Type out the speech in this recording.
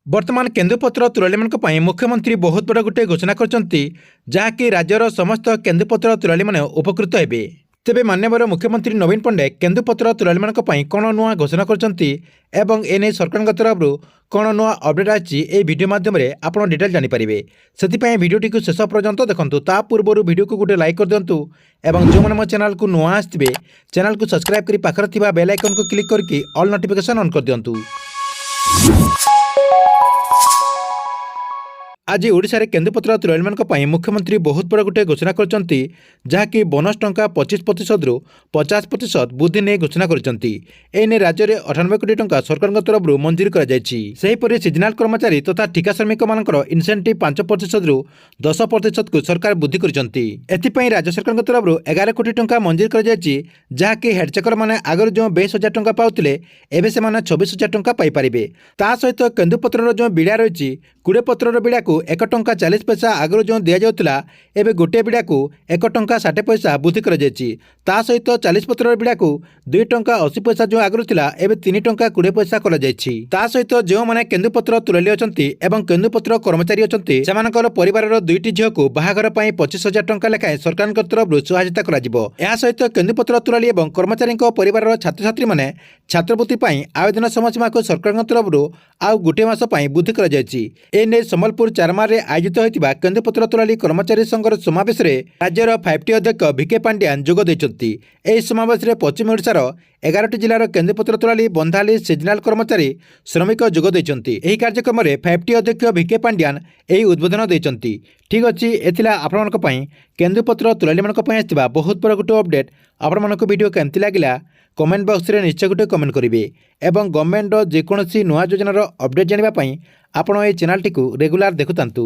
ବର୍ତ୍ତମାନ କେନ୍ଦୁପତ୍ର ତୁଲାଳିମାନଙ୍କ ପାଇଁ ମୁଖ୍ୟମନ୍ତ୍ରୀ ବହୁତ ବଡ଼ ଗୋଟିଏ ଘୋଷଣା କରିଛନ୍ତି, ଯାହାକି ରାଜ୍ୟର ସମସ୍ତ କେନ୍ଦୁପତ୍ର ତୁଲାଳିମାନେ ଉପକୃତ ହେବେ। ତେବେ ମାନ୍ୟବର ମୁଖ୍ୟମନ୍ତ୍ରୀ ନବୀନ ପଟ୍ଟନାୟକ କେନ୍ଦୁପତ୍ର ତୁଲାଳିମାନଙ୍କ ପାଇଁ କ'ଣ ନୂଆ ଘୋଷଣା କରିଛନ୍ତି ଏବଂ ଏନେଇ ସରକାରଙ୍କ ତରଫରୁ କ'ଣ ନୂଆ ଅପଡେଟ୍ ଆସିଛି ଏହି ଭିଡ଼ିଓ ମାଧ୍ୟମରେ ଆପଣ ଡିଟେଲ୍ ଜାଣିପାରିବେ। ସେଥିପାଇଁ ଭିଡ଼ିଓଟିକୁ ଶେଷ ପର୍ଯ୍ୟନ୍ତ ଦେଖନ୍ତୁ। ତା ପୂର୍ବରୁ ଭିଡ଼ିଓକୁ ଗୋଟେ ଲାଇକ୍ କରିଦିଅନ୍ତୁ ଏବଂ ଯେଉଁମାନେ ମୋ ଚ୍ୟାନେଲକୁ ନୂଆ ଆସିଥିବେ ଚ୍ୟାନେଲକୁ ସବସ୍କ୍ରାଇବ୍ କରି ପାଖରେ ଥିବା ବେଲ୍ ଆଇକନ୍କୁ କ୍ଲିକ୍ କରିକି ଅଲ୍ ନୋଟିଫିକେସନ୍ ଅନ୍ କରିଦିଅନ୍ତୁ। आज ओडिशा रे केन्दुपत्र तुलाळीमानक पई मुख्यमंत्री बहुत बड़ गोटे घोषणा करछंती, जहाँकि बोनस टंका 25% रु 50% वृद्धि ने घोषणा करछंती। एने राज्य में 98 कोटी टंका सरकार तरफ मंजूरी कर जायछि। सेहीपरि सीजनाल कर्मचारी तथा ठिका श्रमिक मानकर इनसेंटिव 5% रु 10% को सरकार वृद्धि करछंती। एथिपई राज्य सरकार तरफ 11 कोटी टंका मंजूरी कर जायछि, जहाँकि हेड चेकर माने आगर जो 22,000 टंका पाउतिले एबे से माने 26,000 टंका पाई परिबे। ता सहित केन्दुपत्रर जो बिड़ा रहिछि 20 पत्रर बिड़ा को 1 टंका 40 पैसा आगु जो दि जाउतिला एबे गोटे बिड़ा को 1 टंका 60 पैसा वृद्धि कर जायछि। ता सहित 40 पत्रर बिड़ा को 2 टंका 80 पैसा जो आगु थिला एबे 3 टंका 20 पैसा कर जायछि। ता सहित जो माने केन्दुपत्र तुलाली अछंती एवं केन्दुपत्र कर्मचारी अछंती सेमानकर परिवारर 2टी झियो को बाहागर पई 25,000 टंका लेखाएं सरकार तरफ सहायता करा जिवो। एहा सहित केन्दुपत्र तुलाली एवं कर्मचारी परिवारर छात्र छात्री माने छात्रवृत्ति पई आवेदन समय सीमा को सरकार तरफ आउ गोटे मास पई वृद्धि कर जायछि। एने सम्बलपुर चारमार रे आयोजित होइतिबा केन्दुपत्र तुलाली कर्मचारी संघर समावेश रे राज्यर 5टी अध्यक्ष भिके पांड्यान जोग दैछंती। एही समावेश रे पश्चिम ओडिशार 11टी जिलार केन्दुपत्र तुलाली बंधाली सीजनाल कर्मचारी श्रमिक जोग दैछंती। एही कार्यक्रम रे 5टी अध्यक्ष भिके पांड्यान एही उद्बोधन दैछंती। ठीक अछि, एथिला आपण मानक पई केन्दुपत्र तुलाली मानक पई आस्तिबा बहुत बड़ गोटे अपडेट। आपण मानक वीडियो केमति लागिला कमेंट बॉक्स रे निश्चय गोटे कमेंट करेंगे एवं गवर्नमेंट जेकोसी नुआ योजनार अपडेट जानिबा पई आपण ए चैनल टी को रेगुलर देखुतांतु।